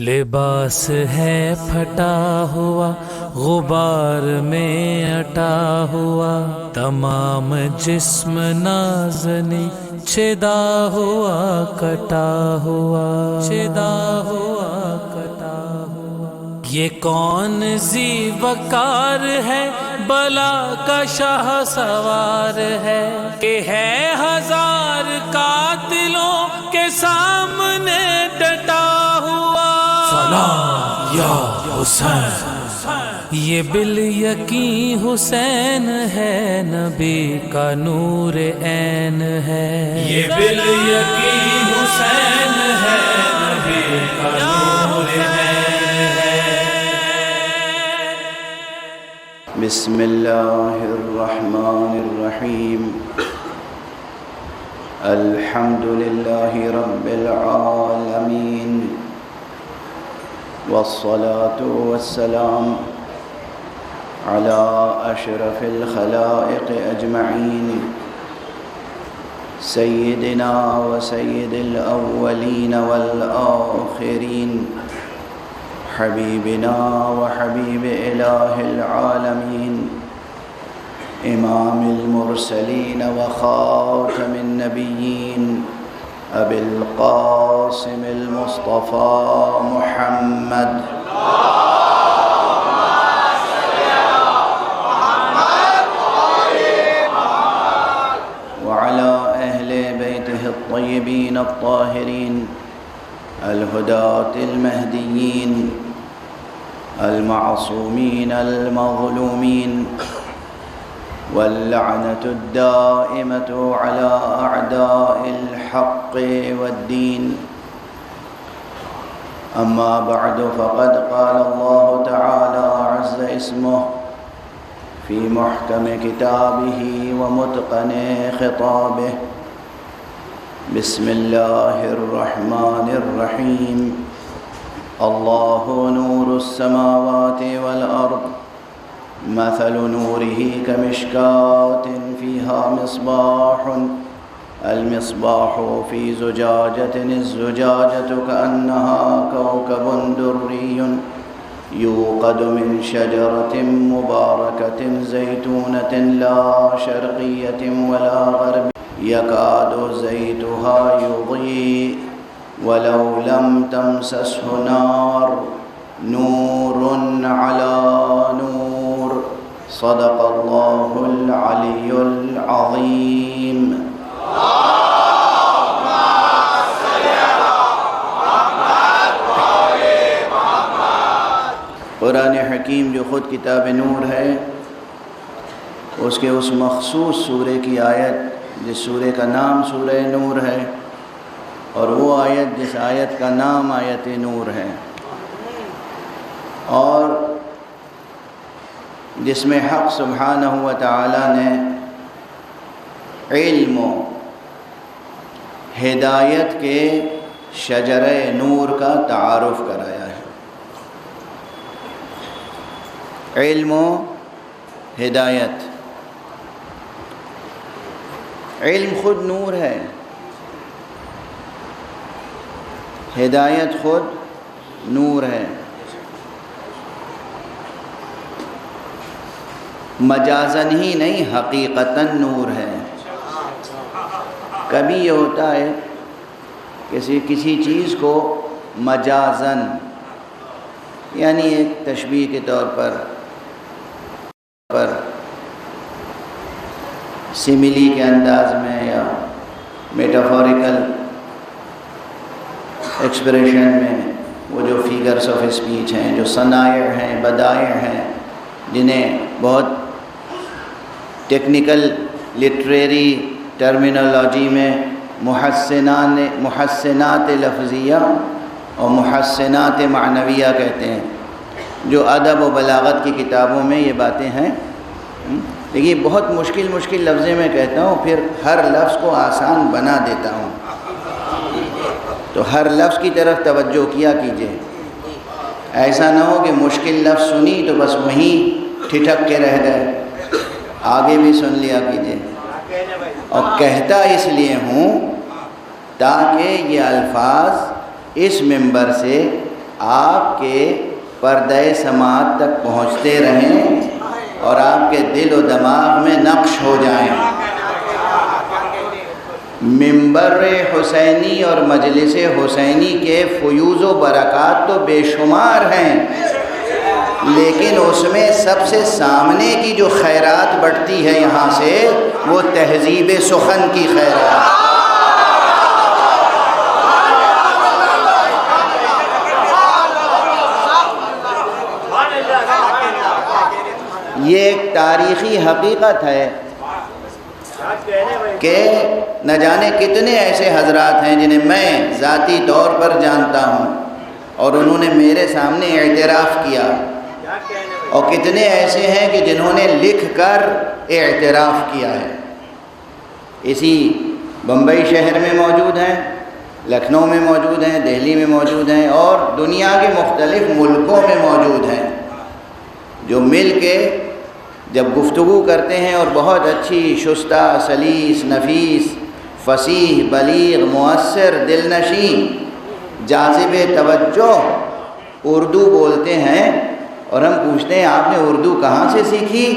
لباس ہے پھٹا ہوا غبار میں اٹا ہوا، تمام جسم نازنی چھدا ہوا کٹا ہوا، چھدا ہوا کٹا ہوا۔ یہ کون ذی وقار ہے، بلا کا شاہ سوار ہے، کہ ہے ہزار قاتلوں کے سامنے ڈٹا ہوا۔ سلام یا حسین، یہ بالیقین حسین ہے، نبی کا نور عین ہے، یہ بالیقین حسین ہے، نبی کا نور عین ہے۔ بسم اللہ الرحمن الرحیم، الحمد للہ رب العالمین، والصلاة والسلام على اشرف الخلائق اجمعین، سیدنا و سید الاولین والآخرین، حبیبنا و حبیب الہ العالمین، امام المرسلین و خاتم النبیین، ابی القاسم المصطفى محمد وعلى اہل بیتہ الطیبین الطاہرین الہداة المہدیین المعصومین المظلومین، واللعنة الدائمة على أعداء الحق والدين، أما بعد، فقد قال الله تعالى عز اسمه في محكم كتابه ومتقن خطابه، بسم الله الرحمن الرحيم، الله نور السماوات والأرض، مثل نوره كمشكاة فيها مصباح، المصباح في زجاجة، الزجاجة كأنها كوكب دري يوقد من شجرة مباركة زيتونة لا شرقية ولا غربية، يكاد زيتها يضيء ولو لم تمسسه نار، نور على نور، صدق اللہ العلی العظیم۔ قرآن حکیم جو خود کتاب نور ہے، اس کے اس مخصوص سورے کی آیت جس سورے کا نام سورہ نور ہے، اور وہ آیت جس آیت کا نام آیت نور ہے، اور جس میں حق سبحانہ و تعالی نے علم و ہدایت کے شجرہ نور کا تعارف کرایا ہے۔ علم و ہدایت، علم خود نور ہے، ہدایت خود نور ہے، مجازن ہی نہیں حقیقتاً نور ہے۔ کبھی یہ ہوتا ہے کسی چیز کو مجازن، یعنی ایک تشبیہ کے طور پر سیملی کے انداز میں یا میٹافوریکل ایکسپریشن میں، وہ جو فیگرز آف اسپیچ ہیں، جو صنائع ہیں، بدائع ہیں، جنہیں بہت ٹیکنیکل لٹریری ٹرمینالوجی میں محسنات لفظیہ اور محسنات معنویہ کہتے ہیں، جو ادب و بلاغت کی کتابوں میں یہ باتیں ہیں، لیکن بہت مشکل لفظیں میں کہتا ہوں، پھر ہر لفظ کو آسان بنا دیتا ہوں، تو ہر لفظ کی طرف توجہ کیا کیجیے، ایسا نہ ہو کہ مشکل لفظ سنی تو بس وہیں ٹھٹک کے رہ گئے، آگے بھی سن لیا کیجیے۔ اور کہتا اس لیے ہوں تاکہ یہ الفاظ اس منبر سے آپ کے پردہ سماعت تک پہنچتے رہیں اور آپ کے دل و دماغ میں نقش ہو جائیں۔ منبر حسینی اور مجلس حسینی کے فیوز و برکات تو بے شمار ہیں، لیکن اس میں سب سے سامنے کی جو خیرات بڑھتی ہے یہاں سے، وہ تہذیب سخن کی خیرات۔ یہ ایک تاریخی حقیقت ہے کہ نہ جانے کتنے ایسے حضرات ہیں جنہیں میں ذاتی طور پر جانتا ہوں اور انہوں نے میرے سامنے اعتراف کیا، اور کتنے ایسے ہیں کہ جنہوں نے لکھ کر اعتراف کیا ہے۔ اسی بمبئی شہر میں موجود ہیں، لکھنؤ میں موجود ہیں، دہلی میں موجود ہیں، اور دنیا کے مختلف ملکوں میں موجود ہیں، جو مل کے جب گفتگو کرتے ہیں اور بہت اچھی، شستہ، سلیس، نفیس، فصیح، بلیغ، مؤثر، دلنشین، جاذب توجہ اردو بولتے ہیں، اور ہم پوچھتے ہیں آپ نے اردو کہاں سے سیکھی؟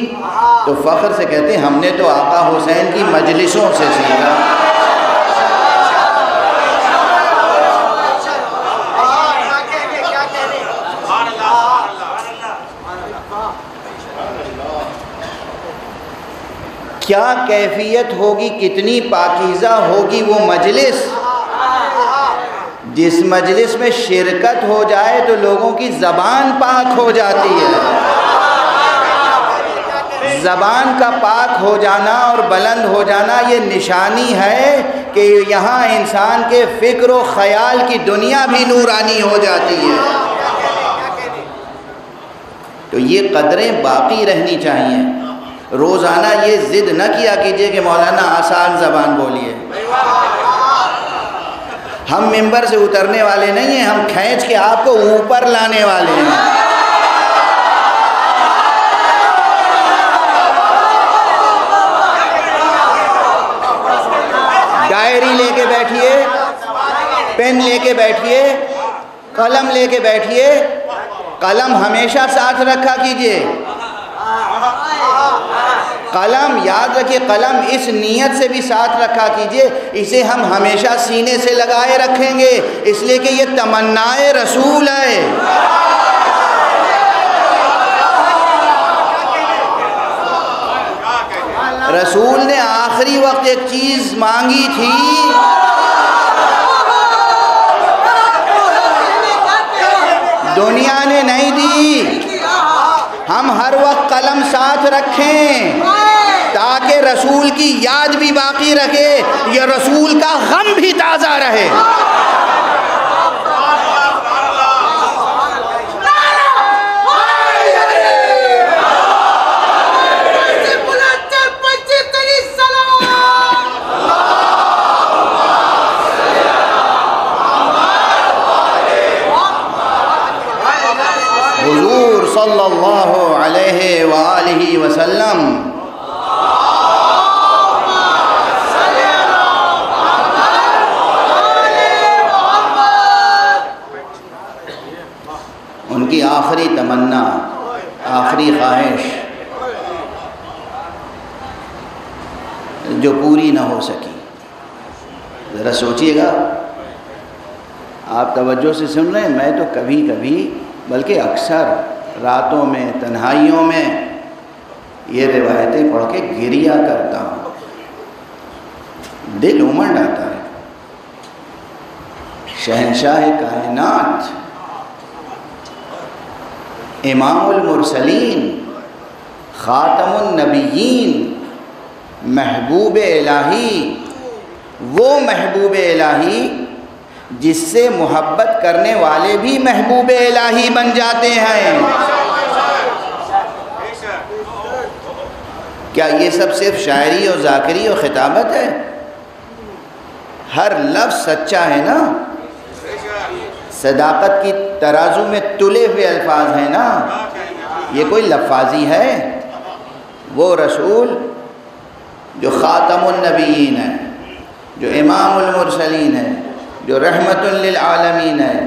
تو فخر سے کہتے ہیں ہم نے تو آقا حسین کی مجلسوں سے سیکھا۔ کیا کیفیت ہوگی، کتنی پاکیزہ ہوگی وہ مجلس، جس مجلس میں شرکت ہو جائے تو لوگوں کی زبان پاک ہو جاتی ہے۔ زبان کا پاک ہو جانا اور بلند ہو جانا یہ نشانی ہے کہ یہاں انسان کے فکر و خیال کی دنیا بھی نورانی ہو جاتی ہے۔ تو یہ قدریں باقی رہنی چاہیے۔ روزانہ یہ ضد نہ کیا کیجئے کہ مولانا آسان زبان بولیے۔ ہم منبر سے اترنے والے نہیں ہیں، ہم کھینچ کے آپ کو اوپر لانے والے ہیں۔ ڈائری لے کے بیٹھیے، پین لے کے بیٹھیے، قلم لے کے بیٹھیے، قلم ہمیشہ ساتھ رکھا کیجئے۔ قلم یاد رکھیے، قلم اس نیت سے بھی ساتھ رکھا کیجئے، اسے ہم ہمیشہ سینے سے لگائے رکھیں گے، اس لیے کہ یہ تمنائے رسول ہے۔ رسول نے آخری وقت ایک چیز مانگی تھی، دنیا نے نہیں دی۔ ہم ہر وقت قلم ساتھ رکھیں تاکہ رسول کی یاد بھی باقی رکھے، یہ رسول کا غم بھی تازہ رہے۔ حضور صلی اللہ علیہ وآلہ وسلم ان کی آخری تمنا، آخری خواہش جو پوری نہ ہو سکی۔ ذرا سوچئے گا، آپ توجہ سے سن رہے ہیں، میں تو کبھی کبھی بلکہ اکثر راتوں میں، تنہائیوں میں یہ روایتیں پڑھ کے گریا کرتا ہوں، دل امنڈ آتا ہے۔ شہنشاہ کائنات، امام المرسلین، خاتم النبیین، محبوب الہی، وہ محبوب الہی جس سے محبت کرنے والے بھی محبوب الہی بن جاتے ہیں۔ کیا یہ سب صرف شاعری اور ذاکری اور خطابت ہے؟ ہر لفظ سچا ہے نا، صداقت کی ترازو میں تلے ہوئے الفاظ ہیں نا، یہ کوئی لفاظی ہے؟ وہ رسول جو خاتم النبیین ہے، جو امام المرسلین ہے، جو رحمت للعالمین ہے،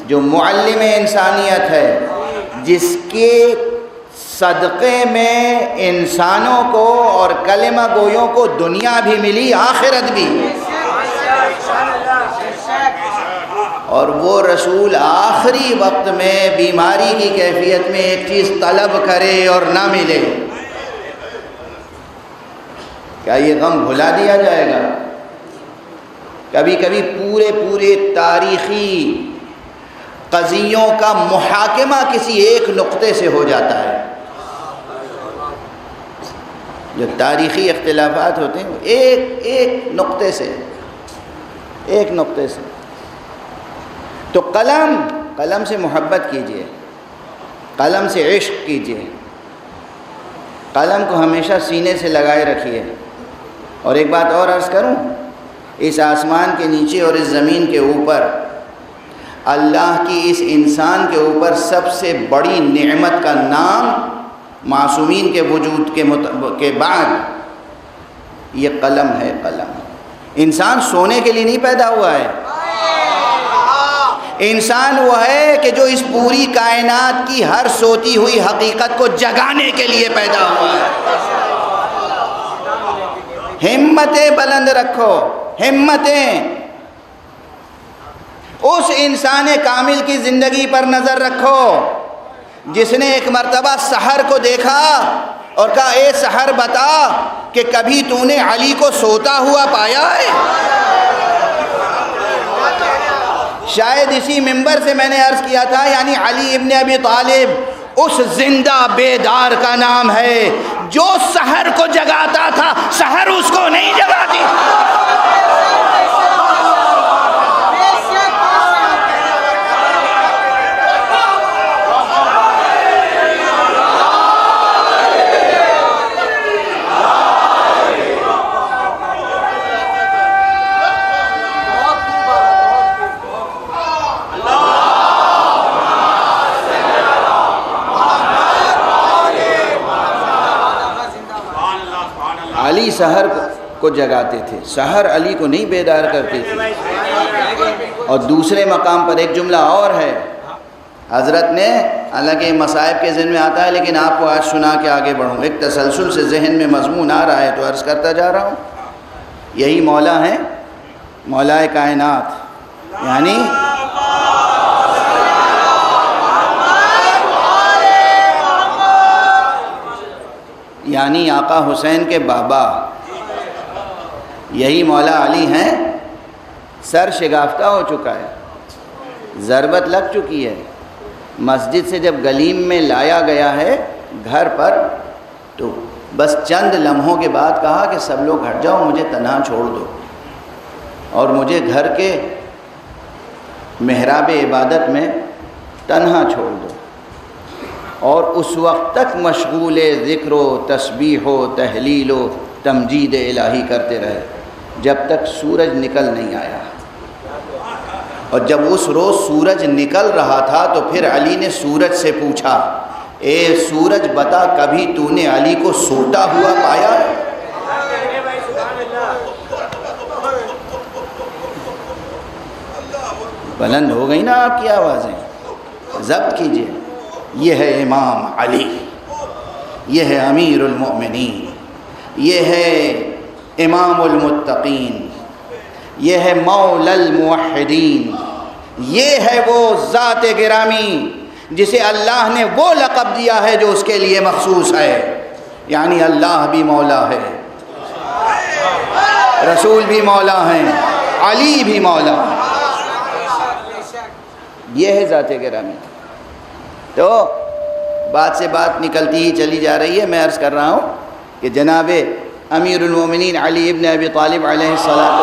جو معلم انسانیت ہے، جس کے صدقے میں انسانوں کو اور کلمہ گویوں کو دنیا بھی ملی، آخرت بھی، اور وہ رسول آخری وقت میں بیماری کی کیفیت میں ایک چیز طلب کرے اور نہ ملے، کیا یہ غم بھلا دیا جائے گا؟ کبھی کبھی پورے تاریخی قضیوں کا محاکمہ کسی ایک نقطے سے ہو جاتا ہے۔ جو تاریخی اختلافات ہوتے ہیں وہ ایک نقطے سے۔ تو قلم سے محبت کیجئے، قلم سے عشق کیجئے، قلم کو ہمیشہ سینے سے لگائے رکھیے۔ اور ایک بات اور عرض کروں، اس آسمان کے نیچے اور اس زمین کے اوپر اللہ کی اس انسان کے اوپر سب سے بڑی نعمت کا نام معصومین کے وجود کے بعد یہ قلم ہے۔ قلم، انسان سونے کے لیے نہیں پیدا ہوا ہے، انسان وہ ہے کہ جو اس پوری کائنات کی ہر سوتی ہوئی حقیقت کو جگانے کے لیے پیدا ہوا ہے۔ ہمتیں بلند رکھو، ہمتیں، اس انسان کامل کی زندگی پر نظر رکھو جس نے ایک مرتبہ سحر کو دیکھا اور کہا اے سحر بتا کہ کبھی تو نے علی کو سوتا ہوا پایا ہے؟ شاید اسی منبر سے میں نے عرض کیا تھا، یعنی علی ابن ابی طالب اس زندہ بیدار کا نام ہے جو سحر کو جگاتا تھا، سحر اس کو نہیں جگاتی۔ علی سحر کو جگاتے تھے، سحر علی کو نہیں بیدار کرتی تھی۔ اور دوسرے مقام پر ایک جملہ اور ہے، حضرت نے، حالانکہ مصائب کے ذہن میں آتا ہے لیکن آپ کو آج سنا کے آگے بڑھوں، ایک تسلسل سے ذہن میں مضمون آ رہا ہے تو عرض کرتا جا رہا ہوں۔ یہی مولا ہیں، مولا کائنات، یعنی آقا حسین کے بابا، یہی مولا علی ہیں۔ سر شگافتہ ہو چکا ہے، ضربت لگ چکی ہے، مسجد سے جب گلیم میں لایا گیا ہے گھر پر تو بس چند لمحوں کے بعد کہا کہ سب لوگ ہٹ جاؤ، مجھے تنہا چھوڑ دو اور مجھے گھر کے محراب عبادت میں تنہا چھوڑ دو۔ اور اس وقت تک مشغول ذکر و تسبیح و تحلیل و تمجید الہی کرتے رہے جب تک سورج نکل نہیں آیا۔ اور جب اس روز سورج نکل رہا تھا تو پھر علی نے سورج سے پوچھا، اے سورج بتا کبھی تو نے علی کو سوتا ہوا پایا ہے؟ بلند ہو گئی نا آپ کی آوازیں، ضبط کیجئے۔ یہ ہے امام علی، یہ ہے امیر المؤمنین، یہ ہے امام المتقین، یہ ہے مولا الموحدین، یہ ہے وہ ذات گرامی جسے اللہ نے وہ لقب دیا ہے جو اس کے لیے مخصوص ہے، یعنی اللہ بھی مولا ہے، رسول بھی مولا ہیں، علی بھی مولا ہے، یہ ہے ذات گرامی۔ تو بات سے بات نکلتی ہی چلی جا رہی ہے، میں عرض کر رہا ہوں کہ جناب امیر المومنین علی ابن ابی طالب علیہ السلام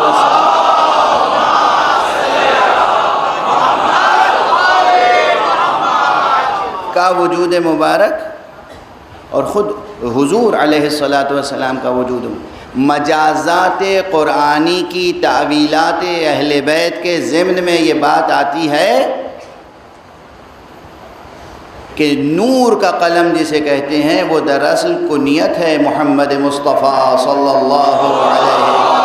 کا وجود مبارک اور خود حضور علیہ السلام کا وجود مجازات قرآنی کی تعویلات اہل بیت کے ضمن میں یہ بات آتی ہے کہ نور کا قلم جسے کہتے ہیں وہ دراصل کنیت ہے محمد مصطفیٰ صلی اللہ علیہ وسلم۔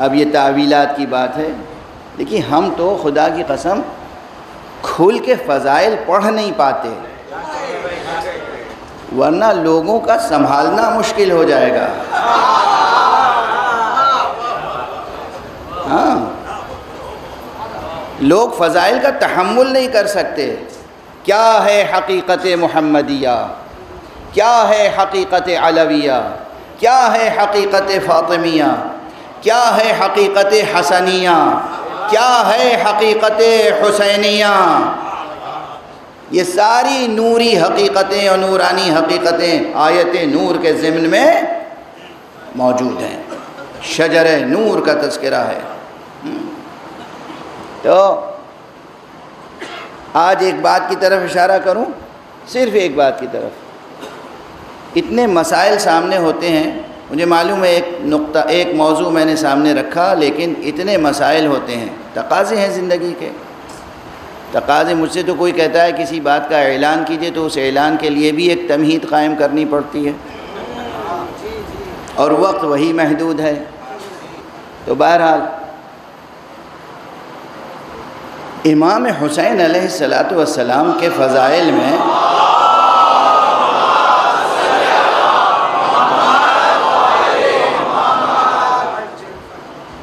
اب یہ تعویلات کی بات ہے، لیکن ہم تو خدا کی قسم کھل کے فضائل پڑھ نہیں پاتے، ورنہ لوگوں کا سنبھالنا مشکل ہو جائے گا۔ ہاں، لوگ فضائل کا تحمل نہیں کر سکتے۔ کیا ہے حقیقت محمدیہ، کیا ہے حقیقت علویہ، کیا ہے حقیقت فاطمیہ، کیا ہے حقیقت حسنیہ، کیا ہے حقیقت حسینیہ؟ یہ ساری نوری حقیقتیں اور نورانی حقیقتیں آیت نور کے ضمن میں موجود ہیں۔ شجر نور کا تذکرہ ہے۔ تو آج ایک بات کی طرف اشارہ کروں، صرف ایک بات کی طرف۔ اتنے مسائل سامنے ہوتے ہیں، مجھے معلوم ہے ایک موضوع میں نے سامنے رکھا، لیکن اتنے مسائل ہوتے ہیں، تقاضے ہیں زندگی کے، تقاضے۔ مجھ سے تو کوئی کہتا ہے کسی بات کا اعلان کیجئے، تو اس اعلان کے لیے بھی ایک تمہید قائم کرنی پڑتی ہے، اور وقت وہی محدود ہے۔ تو بہرحال امام حسین علیہ السلام کے فضائل میں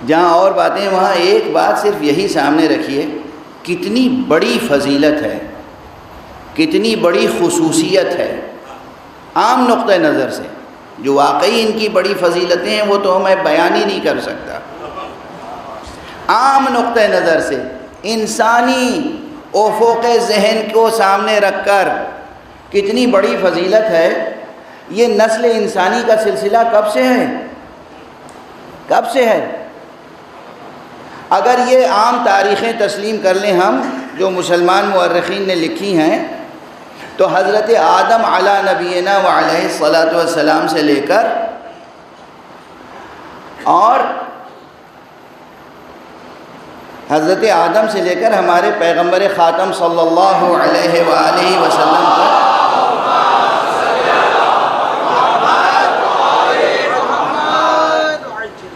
جہاں اور باتیں، وہاں ایک بات صرف یہی سامنے رکھیے، کتنی بڑی فضیلت ہے، کتنی بڑی خصوصیت ہے۔ عام نقطہ نظر سے جو واقعی ان کی بڑی فضیلتیں ہیں وہ تو میں بیان ہی نہیں کر سکتا۔ عام نقطہ نظر سے انسانی افق ذہن کو سامنے رکھ کر کتنی بڑی فضیلت ہے۔ یہ نسل انسانی کا سلسلہ کب سے ہے؟ کب سے ہے؟ اگر یہ عام تاریخیں تسلیم کر لیں ہم، جو مسلمان مورخین نے لکھی ہیں، تو حضرت آدم علی نبینا وعلیہ الصلاۃ والسلام سے لے کر اور حضرت آدم سے لے کر ہمارے پیغمبر خاتم صلی اللہ علیہ وآلہ وسلم تک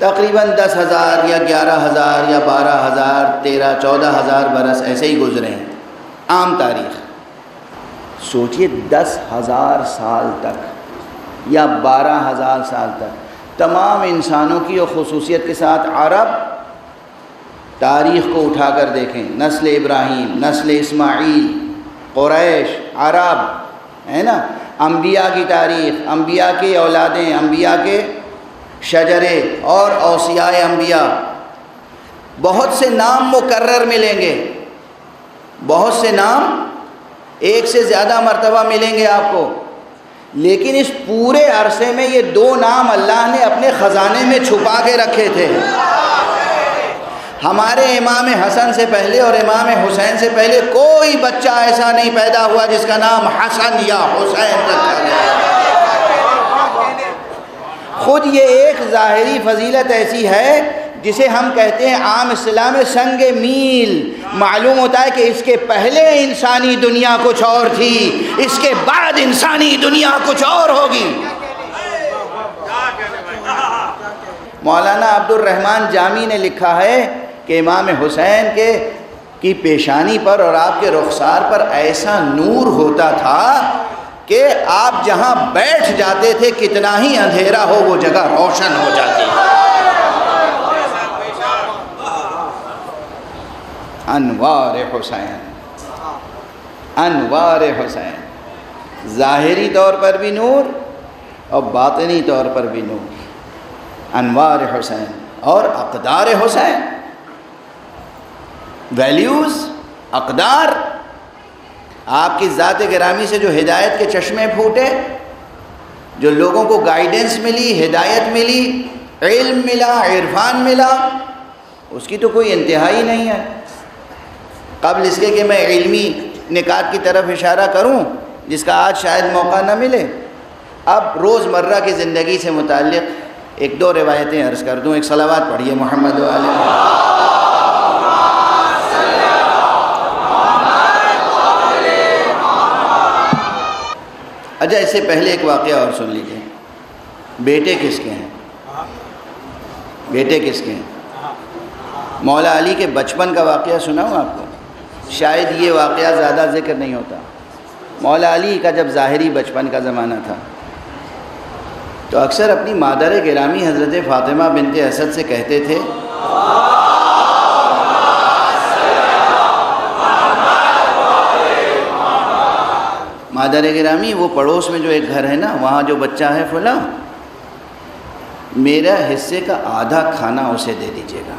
تقریباً 10,000 یا 11,000 یا 12,000 13,000 14,000 برس ایسے ہی گزرے ہیں عام تاریخ۔ سوچئے 10,000 سال تک یا 12,000 سال تک تمام انسانوں کی اور خصوصیت کے ساتھ عرب تاریخ کو اٹھا کر دیکھیں، نسل ابراہیم، نسل اسماعیل، قریش، عرب، ہے نا، انبیاء کی تاریخ، انبیاء کی اولادیں، انبیاء کے شجرے اور اوصیاء انبیاء، بہت سے نام مکرر ملیں گے، بہت سے نام ایک سے زیادہ مرتبہ ملیں گے آپ کو، لیکن اس پورے عرصے میں یہ 2 نام اللہ نے اپنے خزانے میں چھپا کے رکھے تھے۔ ہمارے امام حسن سے پہلے اور امام حسین سے پہلے کوئی بچہ ایسا نہیں پیدا ہوا جس کا نام حسن یا حسین رکھا گیا۔ خود یہ ایک ظاہری فضیلت ایسی ہے جسے ہم کہتے ہیں عام اصطلاح میں سنگ میل۔ معلوم ہوتا ہے کہ اس کے پہلے انسانی دنیا کچھ اور تھی، اس کے بعد انسانی دنیا کچھ اور ہوگی۔ مولانا عبد الرحمن جامی نے لکھا ہے کہ امام حسین کی پیشانی پر اور آپ کے رخسار پر ایسا نور ہوتا تھا کہ آپ جہاں بیٹھ جاتے تھے کتنا ہی اندھیرا ہو وہ جگہ روشن ہو جاتی۔ انوار حسین، انوار حسین، ظاہری طور پر بھی نور اور باطنی طور پر بھی نور۔ انوار حسین اور اقدار حسین، ویلیوز، اقدار، آپ کی ذات گرامی سے جو ہدایت کے چشمے پھوٹے، جو لوگوں کو گائیڈنس ملی، ہدایت ملی، علم ملا، عرفان ملا، اس کی تو کوئی انتہا ہی نہیں ہے۔ قبل اس کے کہ میں علمی نکات کی طرف اشارہ کروں جس کا آج شاید موقع نہ ملے، اب روزمرہ کی زندگی سے متعلق 1-2 روایتیں عرض کر دوں۔ ایک صلوات پڑھیے محمد و آل محمد۔ اچھا، اس سے پہلے ایک واقعہ اور سن لیجیے۔ بیٹے کس کے ہیں؟ بیٹے کس کے ہیں؟ مولا علی کے بچپن کا واقعہ سناؤں آپ کو؟ شاید یہ واقعہ زیادہ ذکر نہیں ہوتا۔ مولا علی کا جب ظاہری بچپن کا زمانہ تھا تو اکثر اپنی مادر گرامی حضرت فاطمہ بنت اسد سے کہتے تھے مادر گرامی وہ پڑوس میں جو ایک گھر ہے نا، وہاں جو بچہ ہے فلاں، میرا حصے کا آدھا کھانا اسے دے دیجیے گا۔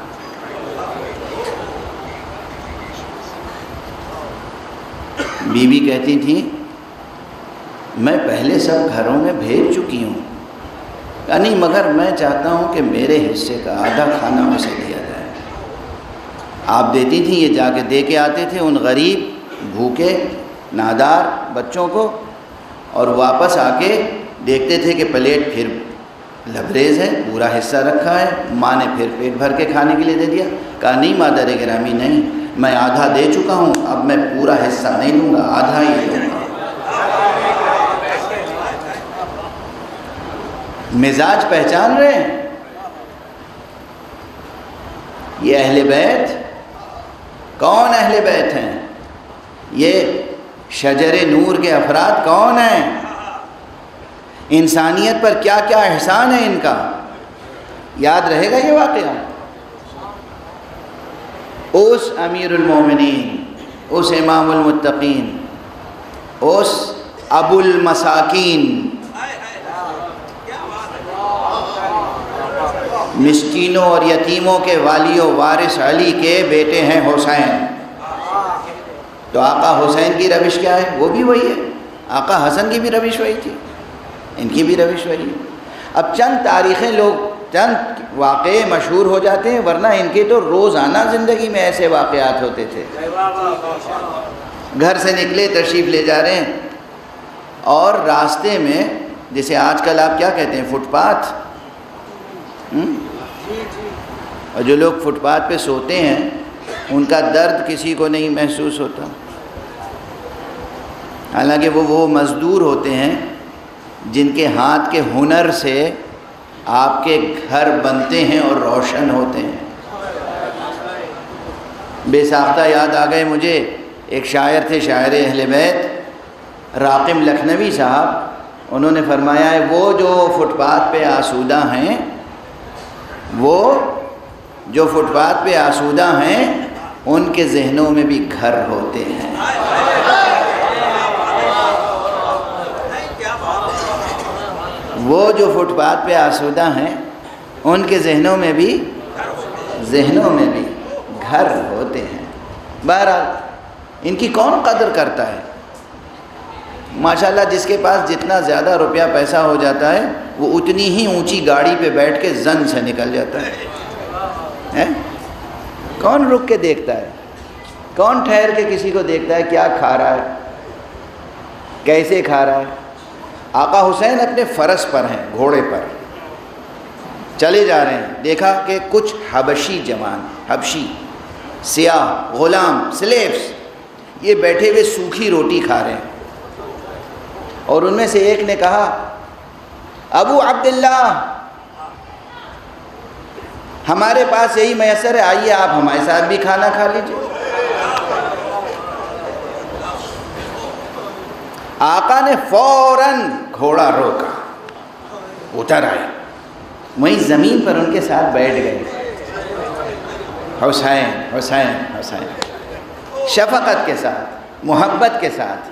بیوی کہتی تھی میں پہلے سب گھروں میں بھیج چکی ہوں، یعنی مگر میں چاہتا ہوں کہ میرے حصے کا آدھا کھانا اسے دیا جائے۔ آپ دیتی تھیں، یہ جا کے دے کے آتے تھے ان غریب بھوکے نادار بچوں کو، اور واپس آ کے دیکھتے تھے کہ پلیٹ پھر لبریز ہے، پورا حصہ رکھا ہے، ماں نے پھر پیٹ بھر کے کھانے کے لیے دے دیا۔ کہا نہیں مادر گرامی، نہیں، میں آدھا دے چکا ہوں، اب میں پورا حصہ نہیں لوں گا، آدھا ہی لوں گا۔ مزاج پہچان رہے ہیں؟ یہ اہل بیت کون اہل بیت ہیں؟ یہ شجر نور کے افراد کون ہیں؟ انسانیت پر کیا کیا احسان ہے ان کا، یاد رہے گا یہ واقعہ۔ اس امیر المومنین، اس امام المتقین، اس ابو المساکین، مسکینوں اور یتیموں کے والی و وارث علی کے بیٹے ہیں حسین۔ تو آقا حسین کی روش کیا ہے؟ وہ بھی وہی ہے۔ آقا حسن کی بھی روش وہی تھی، ان کی بھی روش وہی ہے۔ اب چند تاریخیں لوگ، چند واقعے مشہور ہو جاتے ہیں، ورنہ ان کے تو روزانہ زندگی میں ایسے واقعات ہوتے تھے۔ گھر سے نکلے، تشریف لے جا رہے ہیں، اور راستے میں جسے آج کل آپ کیا کہتے ہیں، فٹ پاتھ، اور جو لوگ فٹ پاتھ پہ سوتے ہیں ان کا درد کسی کو نہیں محسوس ہوتا، حالانکہ وہ مزدور ہوتے ہیں جن کے ہاتھ کے ہنر سے آپ کے گھر بنتے ہیں اور روشن ہوتے ہیں۔ بے ساختہ یاد آ گئے مجھے، ایک شاعر تھے، شاعر اہل بیت راقم لکھنوی صاحب، انہوں نے فرمایا ہے وہ جو فٹ پاتھ پہ آسودہ ہیں، وہ جو فٹ پاتھ پہ آسودہ ہیں ان کے ذہنوں میں بھی گھر ہوتے ہیں۔ وہ جو فٹ پاتھ پہ آسودہ ہیں ان کے ذہنوں میں بھی گھر ہوتے ہیں۔ بہرحال ان کی کون قدر کرتا ہے؟ ماشاءاللہ جس کے پاس جتنا زیادہ روپیہ پیسہ ہو جاتا ہے وہ اتنی ہی اونچی گاڑی پہ بیٹھ کے زن سے نکل جاتا ہے۔ کون رک کے دیکھتا ہے؟ کون ٹھہر کے کسی کو دیکھتا ہے کیا کھا رہا ہے، کیسے کھا رہا ہے؟ آقا حسین اپنے فرس پر ہیں، گھوڑے پر چلے جا رہے ہیں، دیکھا کہ کچھ حبشی جوان، حبشی سیاہ غلام، سلیبس، یہ بیٹھے ہوئے سوکھی روٹی کھا رہے ہیں، اور ان میں سے ایک نے کہا ابو عبداللہ ہمارے پاس یہی میسر ہے، آئیے آپ ہمارے ساتھ بھی کھانا کھا لیجیے۔ آقا نے فوراً گھوڑا روکا، اتر آئے، وہیں زمین پر ان کے ساتھ بیٹھ گئے۔ حسین حسین حسین، شفقت کے ساتھ، محبت کے ساتھ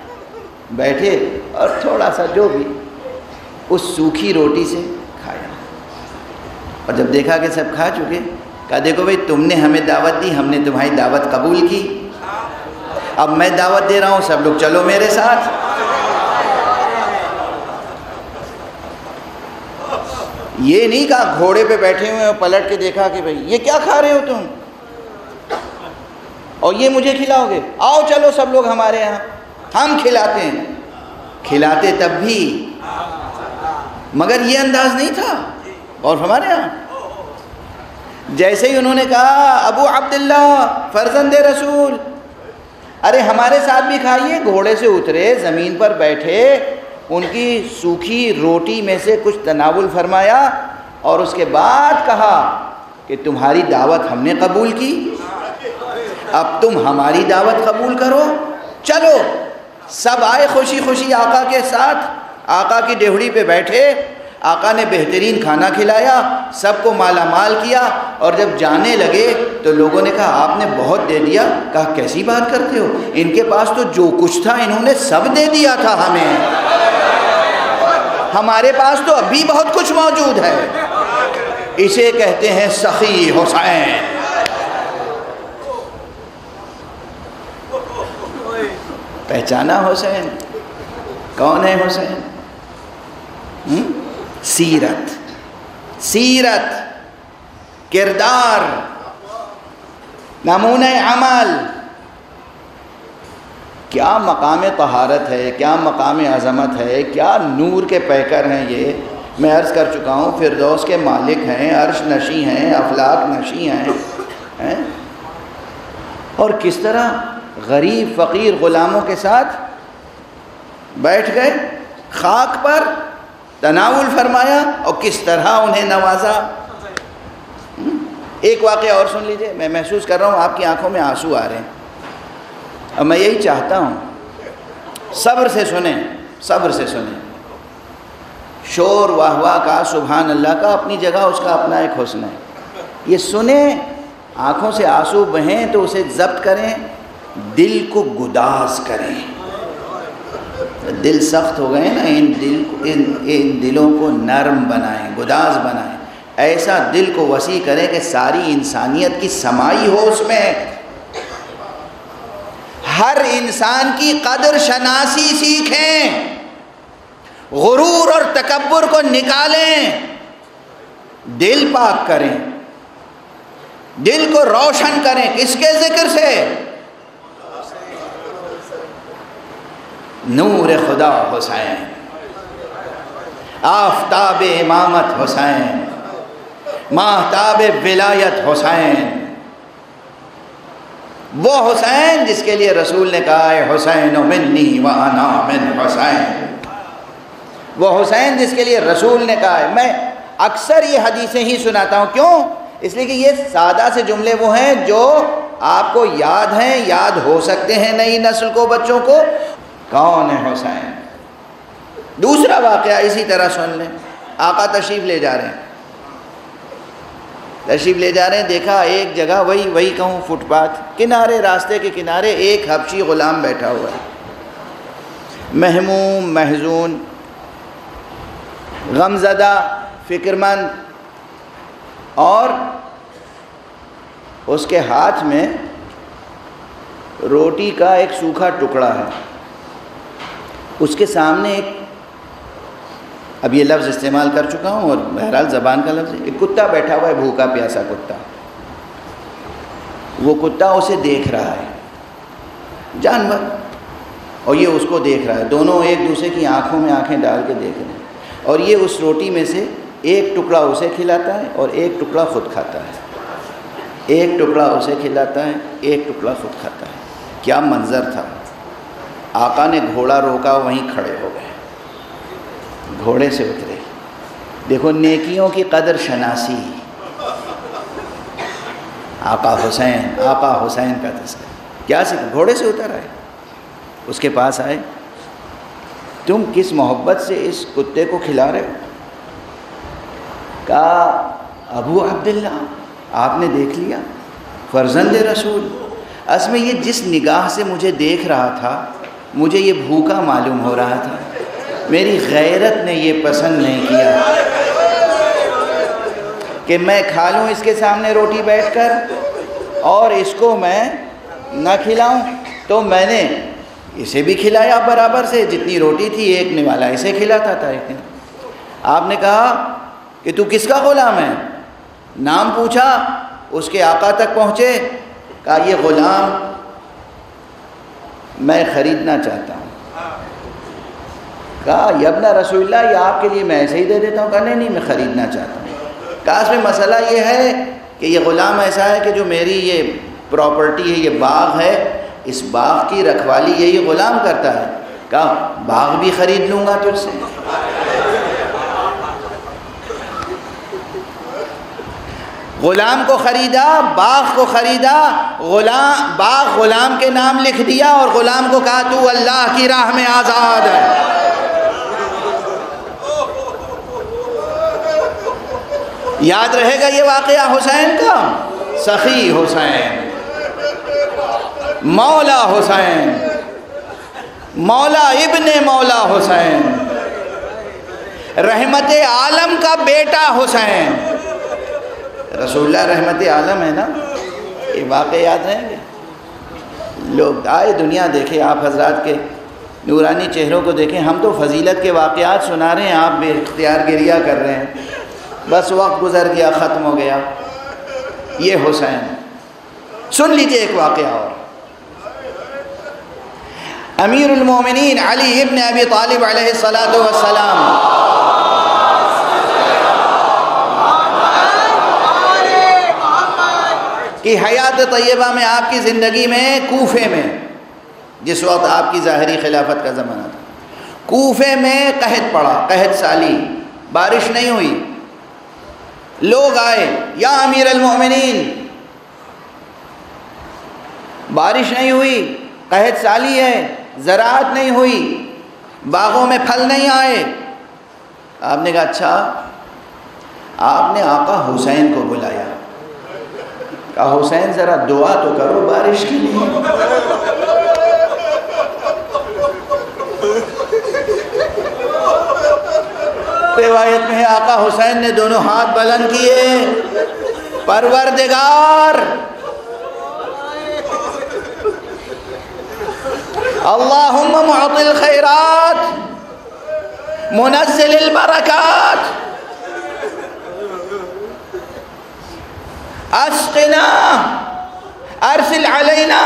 بیٹھے، اور تھوڑا سا جو بھی اس سوکھی روٹی سے کھایا، اور جب دیکھا کہ سب کھا چکے، کہا دیکھو بھئی تم نے ہمیں دعوت دی، ہم نے تمہاری دعوت قبول کی، اب میں دعوت دے رہا ہوں، سب لوگ چلو میرے ساتھ۔ یہ نہیں کہا گھوڑے پہ بیٹھے ہوئے اور پلٹ کے دیکھا کہ بھئی یہ کیا کھا رہے ہو تم، اور یہ مجھے کھلاؤ گے، آؤ چلو سب لوگ ہمارے یہاں، ہم کھلاتے ہیں۔ کھلاتے تب بھی، مگر یہ انداز نہیں تھا۔ اور ہمارے یہاں جیسے ہی انہوں نے کہا ابو عبداللہ فرزند رسول، ارے ہمارے ساتھ بھی کھائیے، گھوڑے سے اترے، زمین پر بیٹھے، ان کی سوکھی روٹی میں سے کچھ تناول فرمایا، اور اس کے بعد کہا کہ تمہاری دعوت ہم نے قبول کی، اب تم ہماری دعوت قبول کرو، چلو۔ سب آئے خوشی خوشی آقا کے ساتھ، آقا کی ڈیہڑی پہ بیٹھے، آقا نے بہترین کھانا کھلایا، سب کو مالا مال کیا، اور جب جانے لگے تو لوگوں نے کہا آپ نے بہت دے دیا۔ کہا کیسی بات کرتے ہو، ان کے پاس تو جو کچھ تھا انہوں نے سب دے دیا تھا ہمیں، ہمارے پاس تو اب بھی بہت کچھ موجود ہے۔ اسے کہتے ہیں سخی حسین۔ پہچانا حسین؟ کون ہے حسین؟ سیرت، سیرت، کردار، نمونہ عمل، کیا مقام طہارت ہے، کیا مقام عظمت ہے، کیا نور کے پیکر ہیں یہ۔ میں عرض کر چکا ہوں فردوس کے مالک ہیں، عرش نشیں ہیں، افلاک نشیں ہیں، اور کس طرح غریب فقیر غلاموں کے ساتھ بیٹھ گئے، خاک پر تناول فرمایا، اور کس طرح انہیں نوازا۔ ایک واقعہ اور سن لیجئے، میں محسوس کر رہا ہوں آپ کی آنکھوں میں آنسو آ رہے ہیں، اور میں یہی چاہتا ہوں صبر سے سنیں، صبر سے سنیں۔ شور واہ واہ کا، سبحان اللہ کا اپنی جگہ اس کا اپنا ایک حسن ہے، یہ سنیں، آنکھوں سے آنسو بہیں تو اسے ضبط کریں، دل کو گداز کریں۔ دل سخت ہو گئے نا، ان دلوں کو نرم بنائیں، گداز بنائیں، ایسا دل کو وسیع کریں کہ ساری انسانیت کی سمائی ہو اس میں۔ ہر انسان کی قدر شناسی سیکھیں، غرور اور تکبر کو نکالیں، دل پاک کریں، دل کو روشن کریں۔ کس کے ذکر سے؟ نور خدا حسین، آفتاب امامت حسین، ماہتاب ولایت حسین، وہ حسین جس کے لیے رسول نے کہا ہے حسین منی وانا من حسین، وہ حسین جس کے لیے رسول نے کہا ہے۔ میں اکثر یہ حدیثیں ہی سناتا ہوں، کیوں؟ اس لیے کہ یہ سادہ سے جملے وہ ہیں جو آپ کو یاد ہیں، یاد ہو سکتے ہیں نئی نسل کو، بچوں کو۔ کون ہے حسین؟ دوسرا واقعہ اسی طرح سن لیں۔ آقا تشریف لے جا رہے ہیں، تشریف لے جا رہے ہیں، دیکھا ایک جگہ، وہی کہوں فٹ پاتھ کنارے، راستے کے کنارے ایک حبشی غلام بیٹھا ہوا ہے، مہموم، محزون، غمزدہ، فکر مند، اور اس کے ہاتھ میں روٹی کا ایک سوکھا ٹکڑا ہے، اس کے سامنے ایک، اب یہ لفظ استعمال کر چکا ہوں اور بہرحال زبان کا لفظ ہے، ایک کتا بیٹھا ہوا ہے، بھوکا پیاسا کتا۔ وہ کتا اسے دیکھ رہا ہے، جانور، اور یہ اس کو دیکھ رہا ہے، دونوں ایک دوسرے کی آنکھوں میں آنکھیں ڈال کے دیکھ رہے ہیں، اور یہ اس روٹی میں سے ایک ٹکڑا اسے کھلاتا ہے اور ایک ٹکڑا خود کھاتا ہے، ایک ٹکڑا اسے کھلاتا ہے، ایک ٹکڑا خود کھاتا ہے۔ کیا منظر تھا! آقا نے گھوڑا روکا، وہیں کھڑے ہو گئے، گھوڑے سے اترے۔ دیکھو نیکیوں کی قدر شناسی، آقا حسین کا تذکرہ، کیا سکھ، گھوڑے سے اتر آئے، اس کے پاس آئے، تم کس محبت سے اس کتے کو کھلا رہے ہو؟ کہا ابو عبداللہ، آپ نے دیکھ لیا، فرزند رسول، اصل میں یہ جس نگاہ سے مجھے دیکھ رہا تھا مجھے یہ بھوکا معلوم ہو رہا تھا، میری غیرت نے یہ پسند نہیں کیا کہ میں کھا لوں اس کے سامنے روٹی بیٹھ کر اور اس کو میں نہ کھلاؤں، تو میں نے اسے بھی کھلایا برابر سے، جتنی روٹی تھی ایک نوالا اسے کھلاتا تھا۔ ایک دن آپ نے کہا کہ تو کس کا غلام ہے؟ نام پوچھا، اس کے آقا تک پہنچے، کہا یہ غلام میں خریدنا چاہتا ہوں۔ کہا یا ابن رسول اللہ، یہ آپ کے لیے میں ایسے ہی دے دیتا ہوں۔ کہا نہیں میں خریدنا چاہتا ہوں۔ کہا اس میں مسئلہ یہ ہے کہ یہ غلام ایسا ہے کہ جو میری یہ پراپرٹی ہے، یہ باغ ہے، اس باغ کی رکھوالی یہی غلام کرتا ہے۔ کہا باغ بھی خرید لوں گا تجھ سے۔ غلام کو خریدا، باغ کو خریدا، باغ غلام کے نام لکھ دیا اور غلام کو کہا تو اللہ کی راہ میں آزاد ہے۔ یاد رہے گا یہ واقعہ حسین کا؟ سخی حسین، مولا حسین، مولا ابن مولا حسین، رحمت عالم کا بیٹا حسین۔ رسول اللہ رحمت عالم ہے نا، یہ واقعہ یاد رہیں گے؟ لوگ آئے دنیا دیکھے، آپ حضرات کے نورانی چہروں کو دیکھیں، ہم تو فضیلت کے واقعات سنا رہے ہیں، آپ بے اختیار گریہ کر رہے ہیں، بس وقت گزر گیا، ختم ہو گیا۔ یہ حسین، سن لیجئے ایک واقعہ اور۔ امیر المومنین علی ابن ابی طالب علیہ السلام کی حیات طیبہ میں، آپ کی زندگی میں، کوفے میں، جس وقت آپ کی ظاہری خلافت کا زمانہ تھا، کوفے میں قحط پڑا، قحط سالی، بارش نہیں ہوئی۔ لوگ آئے، یا امیر المؤمنین بارش نہیں ہوئی، قحط سالی ہے، زراعت نہیں ہوئی، باغوں میں پھل نہیں آئے۔ آپ نے کہا اچھا، آپ نے آقا حسین کو بلایا، کہا حسین ذرا دعا تو کرو بارش کے لیے۔ روایت میں ہے آقا حسین نے دونوں ہاتھ بلند کیے، پروردگار اللہم معطی الخیرات منزل البرکات اسقنا ارسل علینا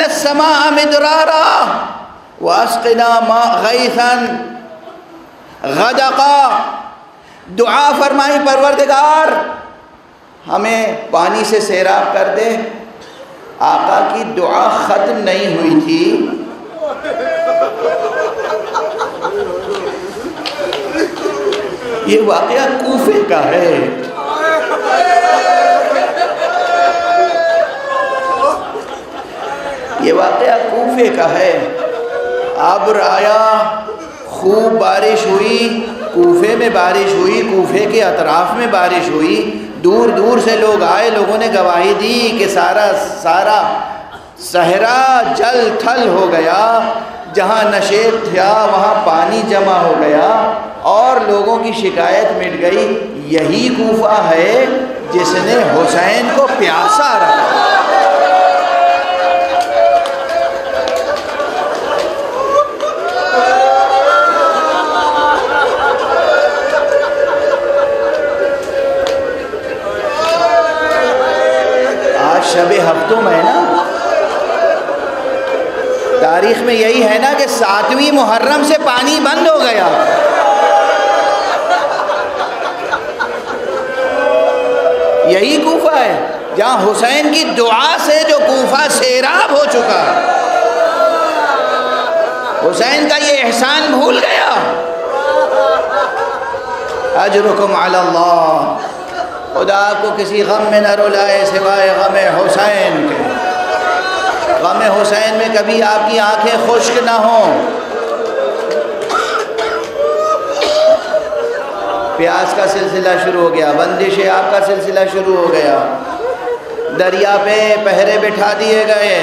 السماء مدرارا واسقنا غیثا غدقا۔ دعا فرمائی پروردگار ہمیں پانی سے سیراب کر دے۔ آقا کی دعا ختم نہیں ہوئی تھی، یہ واقعہ کوفے کا ہے۔ یہ واقعہ کوفے کا ہے۔ ابر آیا، خوب بارش ہوئی، کوفے میں بارش ہوئی، کوفے کے اطراف میں بارش ہوئی، دور دور سے لوگ آئے، لوگوں نے گواہی دی کہ سارا صحرا جل تھل ہو گیا، جہاں نشیب تھا وہاں پانی جمع ہو گیا اور لوگوں کی شکایت مٹ گئی۔ یہی کوفہ ہے جس نے حسین کو پیاسا رکھا۔ شب ہفتوں میں نا، تاریخ میں یہی ہے نا کہ 7ویں محرم سے پانی بند ہو گیا۔ یہی کوفہ ہے جہاں حسین کی دعا سے جو کوفہ سیراب ہو چکا۔ حسین کا یہ احسان بھول گیا۔ اجرکم علی اللہ، خدا کو کسی غم میں نہ رلائے سوائے غم حسین کے۔ غم حسین میں کبھی آپ کی آنکھیں خشک نہ ہوں۔ پیاس کا سلسلہ شروع ہو گیا، بندش آپ کا سلسلہ شروع ہو گیا، دریا پہ پہرے بٹھا دیے گئے،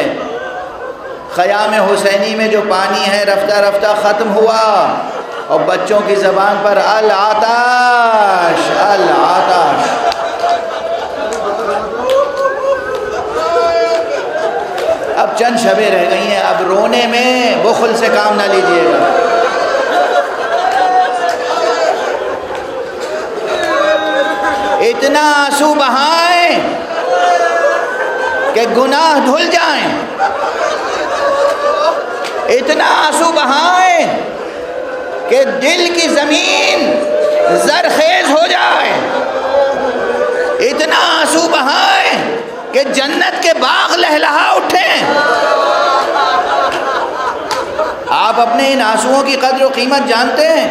خیام حسینی میں جو پانی ہے رفتہ رفتہ ختم ہوا، اور بچوں کی زبان پر العطش العطش۔ اب چند شبیں رہ گئی ہیں، اب رونے میں بخل سے کام نہ لیجیے گا۔ اتنا آنسو بہائیں کہ گناہ دھل جائیں، اتنا آنسو بہائیں کہ دل کی زمین زرخیز ہو جائے، اتنا آنسو بہائیں کہ جنت کے باغ لہلہا اٹھیں۔ آپ اپنے ان آنسوؤں کی قدر و قیمت جانتے ہیں؟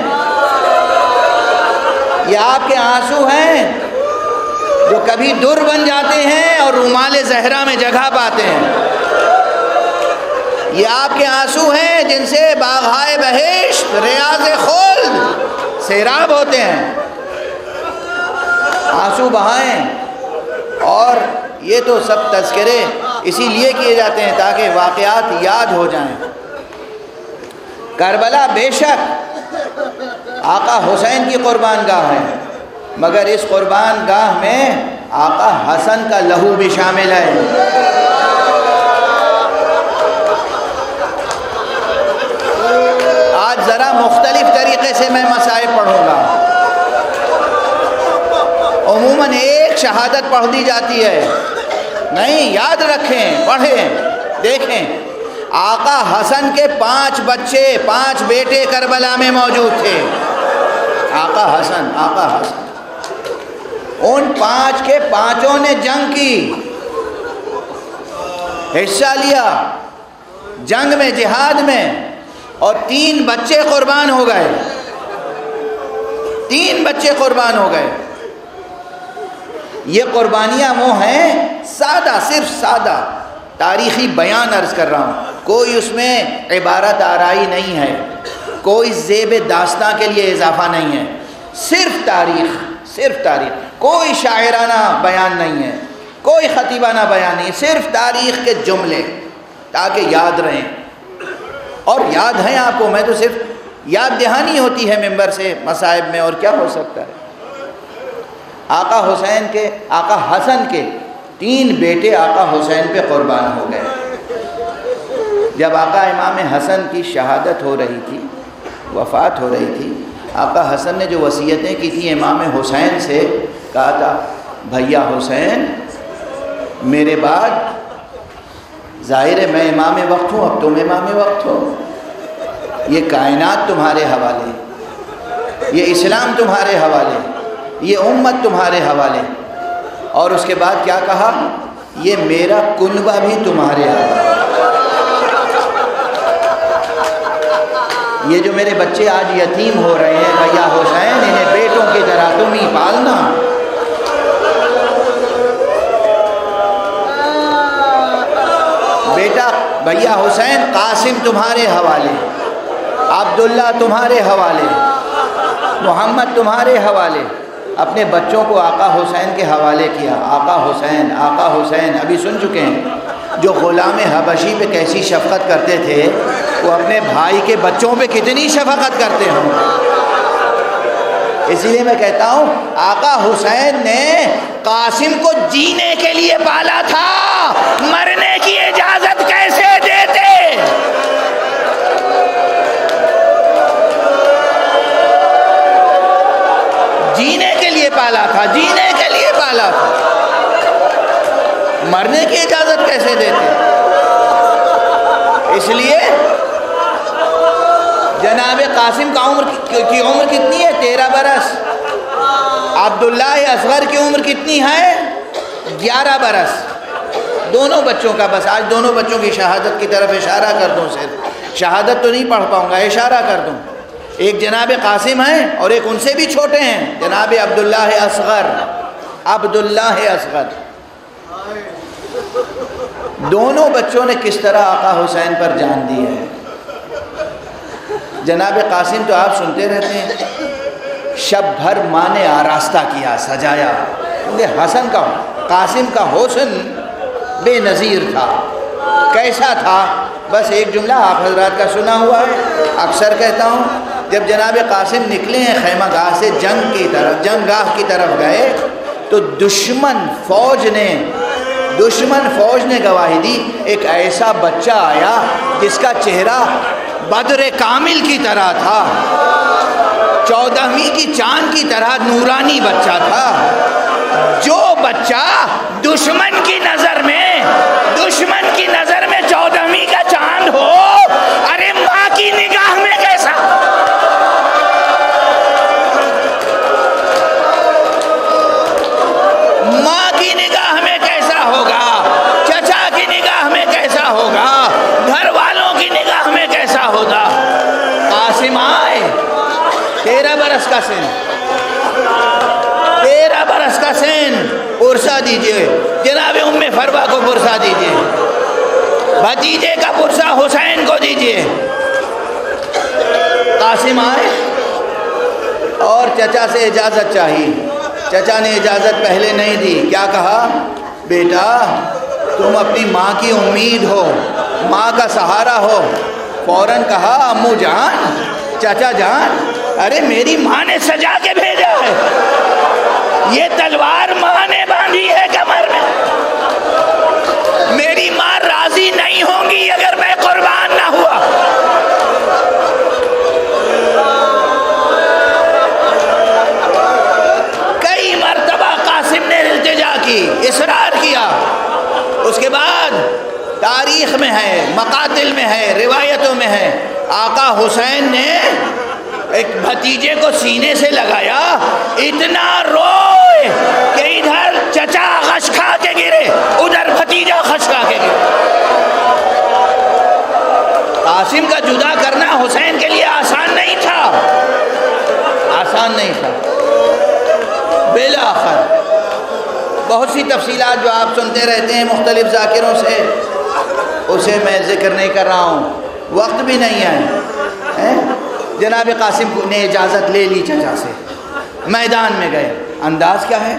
یہ آپ کے آنسو ہیں جو کبھی در بن جاتے ہیں اور رومال زہرا میں جگہ پاتے ہیں. یہ آپ کے آنسو ہیں جن سے باغہائے بہشت ریاض خلد سیراب ہوتے ہیں. آنسو بہائیں. اور یہ تو سب تذکرے اسی لیے کیے جاتے ہیں تاکہ واقعات یاد ہو جائیں. کربلا بے شک آقا حسین کی قربان گاہ ہے، مگر اس قربان گاہ میں آقا حسن کا لہو بھی شامل ہے. آج ذرا مختلف طریقے سے میں مصائب پڑھوں گا. عموماً ایک شہادت پڑھ دی جاتی ہے، نہیں، یاد رکھیں، پڑھیں، دیکھیں. آقا حسن کے 5 بچے، 5 بیٹے کربلا میں موجود تھے. آقا حسن ان 5 کے 5 نے جنگ کی، حصہ لیا جنگ میں، جہاد میں، اور 3 بچے قربان ہو گئے. 3 بچے قربان ہو گئے. یہ قربانیاں وہ ہیں سادہ، صرف سادہ تاریخی بیان عرض کر رہا ہوں. کوئی اس میں عبارت آرائی نہیں ہے، کوئی زیب داستاں کے لیے اضافہ نہیں ہے. صرف تاریخ، صرف تاریخ. کوئی شاعرانہ بیان نہیں ہے، کوئی خطیبانہ بیان نہیں، صرف تاریخ کے جملے تاکہ یاد رہیں. اور یاد ہیں آپ کو، میں تو صرف یاد دہانی ہوتی ہے ممبر سے مصائب میں، اور کیا ہو سکتا ہے. آقا حسن کے 3 بیٹے آقا حسین پہ قربان ہو گئے. جب آقا امام حسن کی شہادت ہو رہی تھی، وفات ہو رہی تھی، آقا حسن نے جو وصیتیں کی تھیں امام حسین سے، کہا تھا بھیا حسین میرے بعد ظاہر ہے میں امام وقت ہوں، اب تم امام وقت ہو. یہ کائنات تمہارے حوالے، یہ اسلام تمہارے حوالے، یہ امت تمہارے حوالے. اور اس کے بعد کیا کہا؟ یہ میرا کنبہ بھی تمہارے حوالے. یہ جو میرے بچے آج یتیم ہو رہے ہیں بھیا حسین، انہیں بیٹوں کی طرح تم ہی پالنا. بیٹا بھیا حسین قاسم تمہارے حوالے، عبداللہ تمہارے حوالے، محمد تمہارے حوالے. اپنے بچوں کو آقا حسین کے حوالے کیا. آقا حسین ابھی سن چکے ہیں جو غلام حبشی پہ کیسی شفقت کرتے تھے، وہ اپنے بھائی کے بچوں پہ کتنی شفقت کرتے ہوں. اسی لیے میں کہتا ہوں آقا حسین نے قاسم کو جینے کے لیے پالا تھا، مرنے کی اجازت کیسے دیتے. جینے کے لیے پالا تھا، جینے کے لیے پالا تھا، مرنے کی اجازت کیسے دیتے. اس لیے جناب قاسم کی عمر کتنی ہے؟ 13 برس. عبداللہ اصغر کی عمر کتنی ہے؟ 11 برس. دونوں بچوں کا، بس آج دونوں بچوں کی شہادت کی طرف اشارہ کر دوں. صرف شہادت تو نہیں پڑھ پاؤں گا، اشارہ کر دوں. ایک جناب قاسم ہیں اور ایک ان سے بھی چھوٹے ہیں، جناب عبداللہ اصغر. دونوں بچوں نے کس طرح آقا حسین پر جان دی ہے. جناب قاسم تو آپ سنتے رہتے ہیں، شب بھر ماں نے آراستہ کیا، سجایا. کیونکہ قاسم کا حسن بے نظیر تھا. کیسا تھا؟ بس ایک جملہ آپ حضرات کا سنا ہوا ہے، اکثر کہتا ہوں. جب جناب قاسم نکلے ہیں خیمہ گاہ سے جنگ گاہ کی طرف گئے، تو دشمن فوج نے گواہی دی. ایک ایسا بچہ آیا جس کا چہرہ بدر کامل کی طرح تھا، 14ویں کی چاند کی طرح نورانی بچہ تھا. جو بچہ دشمن کی نظر میں 14ویں کا چاند ہو، ارے ماں کی نگاہ میں کیسا؟ ماں کی نگاہ میں کیسا ہوگا؟ چچا کی نگاہ میں کیسا ہوگا؟ گھر والوں کی نگاہ میں کیسا ہوگا؟ قاسم آئے، 13 برس کا سن. 13 برس کا سن، پرسہ دیجئے، جناب ام فروا کو پرسہ دیجئے، بھتیجے کا پرسہ حسین کو دیجئے۔ قاسم آئے اور چچا سے اجازت چاہی، چچا نے اجازت پہلے نہیں دی، کیا کہا؟ بیٹا تم اپنی ماں کی امید ہو، ماں کا سہارا ہو۔ فوراً کہا امو جان، چچا جان، ارے میری ماں نے سجا کے بھیجا ہے، یہ تلوار ماں نے باندھی ہے کمر میں، میری ماں راضی نہیں ہوں گی اگر میں قربان نہ ہوا۔ کئی مرتبہ قاسم نے التجا کی، اصرار کیا۔ اس کے بعد تاریخ میں ہے، مقاتل میں ہے، روایتوں میں ہے، آقا حسین نے ایک بھتیجے کو سینے سے لگایا، اتنا روئے کہ ادھر چچا غش کھا کے گرے، ادھر بھتیجا غش کھا کے گرے۔ قاسم کا جدا کرنا حسین کے لیے آسان نہیں تھا، آسان نہیں تھا۔ بالآخر بہت سی تفصیلات جو آپ سنتے رہتے ہیں مختلف ذاکروں سے، اسے میں ذکر نہیں کر رہا ہوں، وقت بھی نہیں ہے۔ جناب قاسم نے اجازت لے لی چچا سے، میدان میں گئے۔ انداز کیا ہے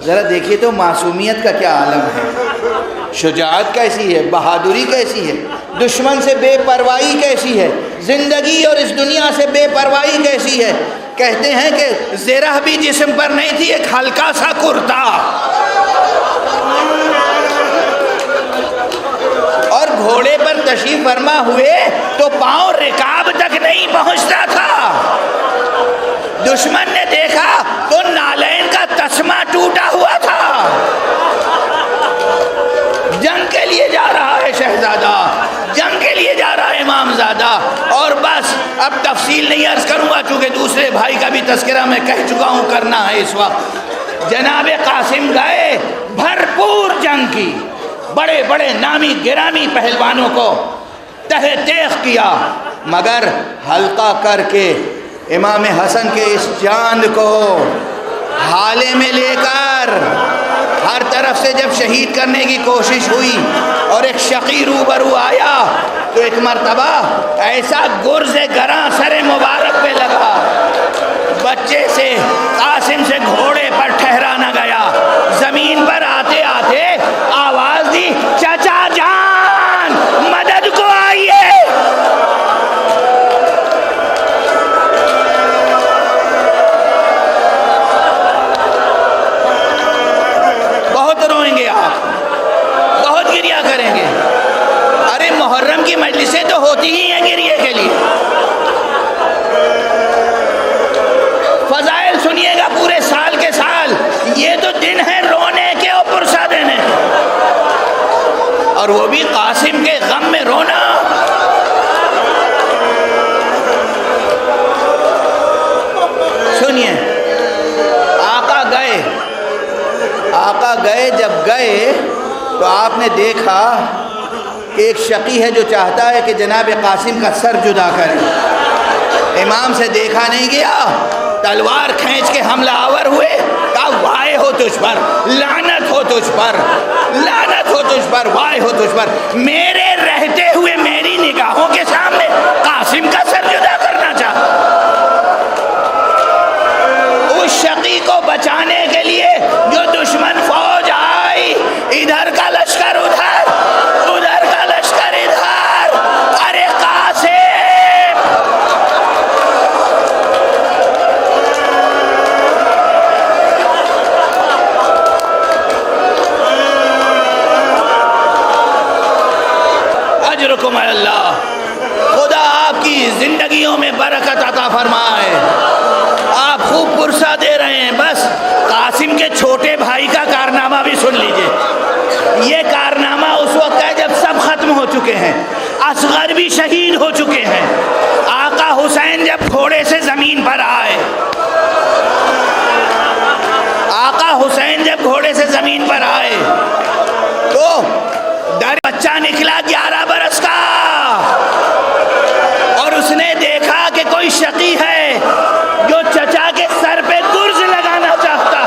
ذرا دیکھیے تو، معصومیت کا کیا عالم ہے، شجاعت کیسی ہے، بہادری کیسی ہے، دشمن سے بے پرواہی کیسی ہے، زندگی اور اس دنیا سے بے پرواہی کیسی ہے۔ کہتے ہیں کہ زرہ بھی جسم پر نہیں تھی، ایک ہلکا سا کرتا، اور گھوڑے پر تشریف فرما ہوئے تو پاؤں رکاب تک نہیں پہنچتا تھا۔ دشمن نے دیکھا تو نالین کا تسمہ ٹوٹا ہوا تھا۔ جنگ کے لیے جا رہا ہے شہزادہ، جنگ کے لیے جا رہا ہے امامزادہ، اور بس اب تفصیل نہیں عرض کروں گا چونکہ دوسرے بھائی کا بھی تذکرہ میں کہہ چکا ہوں، کرنا ہے اس وقت۔ جناب قاسم گئے، بھرپور جنگ کی، بڑے بڑے نامی گرامی پہلوانوں کو تہہ تیغ کیا، مگر ہلکا کر کے امام حسن کے اس چاند کو حالے میں لے کر ہر طرف سے جب شہید کرنے کی کوشش ہوئی اور ایک شقی روبرو آیا تو ایک مرتبہ ایسا گرز گراں سر مبارک پہ لگا، بچے سے قاسم سے گھوڑے پر ٹھہرا نہ گیا، زمین پر آتے آتے آواز دی، چچا جان مدد کو آئیے۔ بہت روئیں گے آپ، بہت گریا کریں گے۔ ارے محرم کی مجلسیں تو ہوتی ہی ہیں گریے کے لیے، فضائل سنیے گا پورے سال کے سال، یہ تو دن ہے رونے کے اور پرسہ دینے کے، اور وہ بھی قاسم کے غم میں رونا۔ سنیے، آقا گئے، آقا گئے، جب گئے تو آپ نے دیکھا کہ ایک شقی ہے جو چاہتا ہے کہ جناب قاسم کا سر جدا کرے، امام سے دیکھا نہیں گیا، تلوار کھینچ کے حملہ آور ہوئے، کہا وائے ہو تجھ پر، لعنت ہو تجھ پر، لعنت ہو تجھ پر، وائے ہو تجھ پر، میرے رہتے ہوئے میری نگاہوں کے سامنے قاسم کا سر جدا کرنا چاہتا۔ اس شقی کو بچانے کے لیے جو دشمن فوج آئی، ادھر کا لشکر ادھر، ادھر کا لشکر ادھر، ارے قاسم اجرکم اللہ، خدا آپ کی زندگیوں میں برکت عطا فرمائے، آپ خوب پرسہ دے رہے ہیں۔ بس قاسم کے چھوٹے بھائی کا کارنامہ بھی سن لیجئے، یہ کارنامہ اس وقت ہے جب سب ختم ہو چکے ہیں، اصغر بھی شہید ہو چکے ہیں۔ آقا حسین جب گھوڑے سے زمین پر آئے، آقا حسین جب گھوڑے سے زمین پر آئے تو در بچہ نکلا 11 برس کا، اور اس نے دیکھا کہ کوئی شقی ہے جو چچا کے سر پہ گرز لگانا چاہتا۔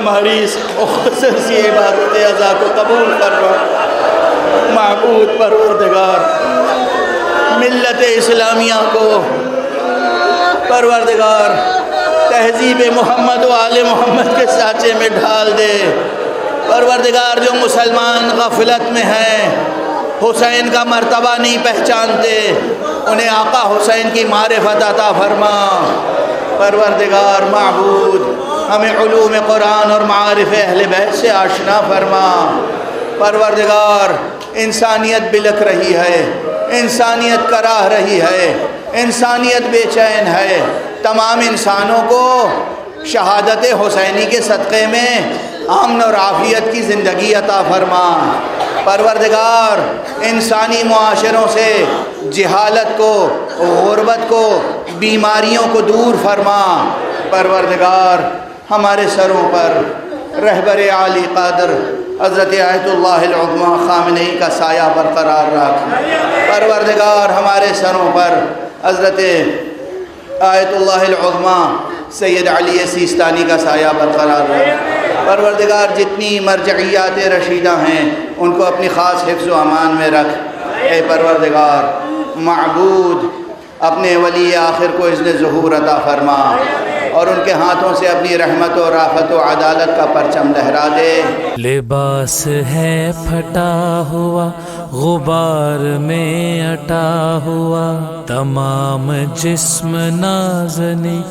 ہماری اس مختصر سی عبادت اعضا کو قبول فرما۔ معبود پروردگار ملت اسلامیہ کو پروردگار تہذیب محمد و آل محمد کے سانچے میں ڈھال دے۔ پروردگار جو مسلمان غفلت میں ہیں، حسین کا مرتبہ نہیں پہچانتے، انہیں آقا حسین کی معرفت عطا فرما۔ پروردگار معبود ہمیں علوم قرآن اور معارف اہل بیت سے آشنا فرما۔ پروردگار انسانیت بلک رہی ہے، انسانیت کراہ رہی ہے، انسانیت بے چین ہے، تمام انسانوں کو شہادت حسینی کے صدقے میں امن اور عافیت کی زندگی عطا فرما۔ پروردگار انسانی معاشروں سے جہالت کو، غربت کو، بیماریوں کو دور فرما۔ پروردگار ہمارے سروں پر رہبر عالی قادر حضرت آیت اللہ العظمیٰ خامنئی کا سایہ برقرار رکھ۔ پروردگار ہمارے سروں پر حضرت آیت اللہ العظمیٰ سید علی سیستانی کا سایہ برقرار رکھ۔ پروردگار جتنی مرجعیات رشیدہ ہیں ان کو اپنی خاص حفظ و امان میں رکھ۔ اے پروردگار معبود اپنے ولی آخر کو اذن ظہور عطا فرما اور ان کے ہاتھوں سے اپنی رحمت و رافت و عدالت کا پرچم لہرا دے۔ لباس ہے پھٹا ہوا غبار میں اٹا ہوا، تمام جسم نازنی